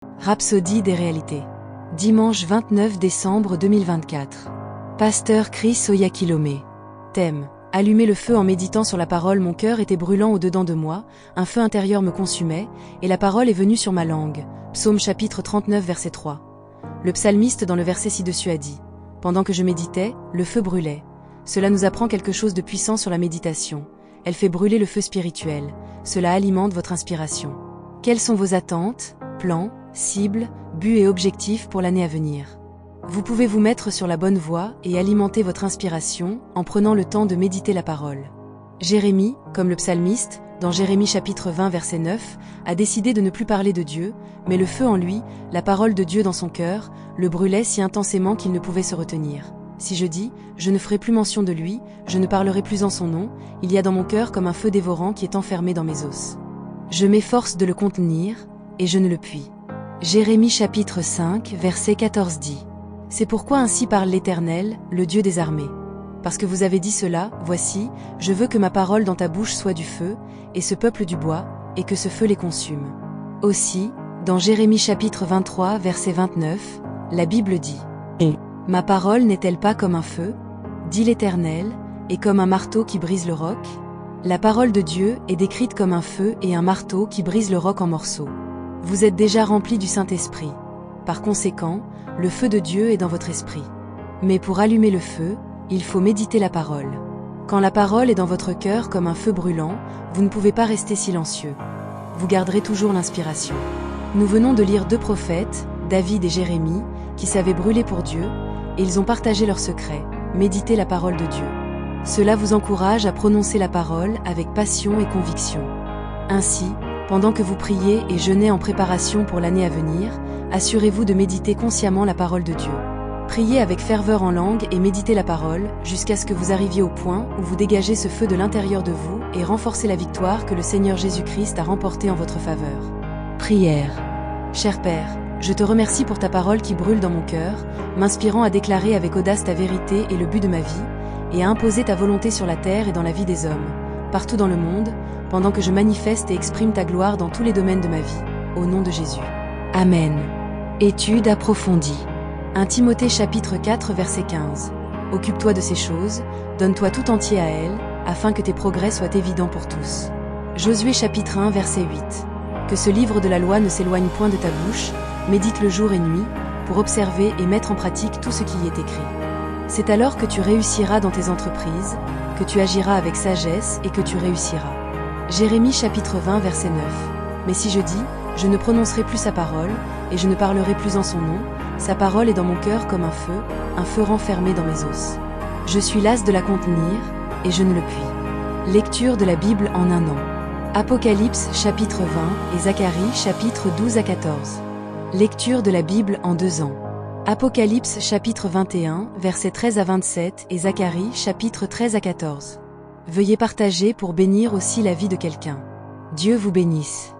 Rhapsodie des réalités. Dimanche 29 décembre 2024. Pasteur Chris Oyakhilome. Thème. Allumer le feu en méditant sur la parole. Mon cœur était brûlant au-dedans de moi, un feu intérieur me consumait, et la parole est venue sur ma langue. Psaume chapitre 39 verset 3. Le psalmiste dans le verset ci-dessus a dit « Pendant que je méditais, le feu brûlait ». Cela nous apprend quelque chose de puissant sur la méditation. Elle fait brûler le feu spirituel. Cela alimente votre inspiration. Quelles sont vos attentes, plans, cibles, buts et objectifs pour l'année à venir? Vous pouvez vous mettre sur la bonne voie et alimenter votre inspiration en prenant le temps de méditer la parole. Jérémie, comme le psalmiste, dans Jérémie chapitre 20 verset 9, a décidé de ne plus parler de Dieu, mais le feu en lui, la parole de Dieu dans son cœur, le brûlait si intensément qu'il ne pouvait se retenir. Si je dis, je ne ferai plus mention de lui, je ne parlerai plus en son nom, il y a dans mon cœur comme un feu dévorant qui est enfermé dans mes os. Je m'efforce de le contenir, et je ne le puis. Jérémie chapitre 5 verset 14 dit « C'est pourquoi ainsi parle l'Éternel, le Dieu des armées. Parce que vous avez dit cela, voici, je veux que ma parole dans ta bouche soit du feu, et ce peuple du bois, et que ce feu les consume. » Aussi, dans Jérémie chapitre 23 verset 29, la Bible dit « Ma parole n'est-elle pas comme un feu, dit l'Éternel, et comme un marteau qui brise le roc ?» La parole de Dieu est décrite comme un feu et un marteau qui brise le roc en morceaux. Vous êtes déjà remplis du Saint-Esprit. Par conséquent, le feu de Dieu est dans votre esprit. Mais pour allumer le feu, il faut méditer la parole. Quand la parole est dans votre cœur comme un feu brûlant, vous ne pouvez pas rester silencieux. Vous garderez toujours l'inspiration. Nous venons de lire deux prophètes, David et Jérémie, qui savaient brûler pour Dieu, et ils ont partagé leurs secrets, méditer la parole de Dieu. Cela vous encourage à prononcer la parole avec passion et conviction. Ainsi, pendant que vous priez et jeûnez en préparation pour l'année à venir, assurez-vous de méditer consciemment la parole de Dieu. Priez avec ferveur en langue et méditez la parole, jusqu'à ce que vous arriviez au point où vous dégagez ce feu de l'intérieur de vous et renforcez la victoire que le Seigneur Jésus-Christ a remportée en votre faveur. Prière. Cher Père, je te remercie pour ta parole qui brûle dans mon cœur, m'inspirant à déclarer avec audace ta vérité et le but de ma vie, et à imposer ta volonté sur la terre et dans la vie des hommes, partout dans le monde, pendant que je manifeste et exprime ta gloire dans tous les domaines de ma vie, au nom de Jésus. Amen. Étude approfondie. 1 Timothée chapitre 4 verset 15. Occupe-toi de ces choses, donne-toi tout entier à elles, afin que tes progrès soient évidents pour tous. Josué chapitre 1 verset 8. Que ce livre de la loi ne s'éloigne point de ta bouche, médite le jour et nuit, pour observer et mettre en pratique tout ce qui y est écrit. C'est alors que tu réussiras dans tes entreprises, que tu agiras avec sagesse et que tu réussiras. Jérémie chapitre 20 verset 9. Mais si je dis, je ne prononcerai plus sa parole, et je ne parlerai plus en son nom, sa parole est dans mon cœur comme un feu renfermé dans mes os. Je suis las de la contenir, et je ne le puis. Lecture de la Bible en un an. Apocalypse chapitre 20 et Zacharie chapitre 12 à 14. Lecture de la Bible en 2 ans. Apocalypse chapitre 21, versets 13 à 27 et Zacharie chapitre 13 à 14. Veuillez partager pour bénir aussi la vie de quelqu'un. Dieu vous bénisse.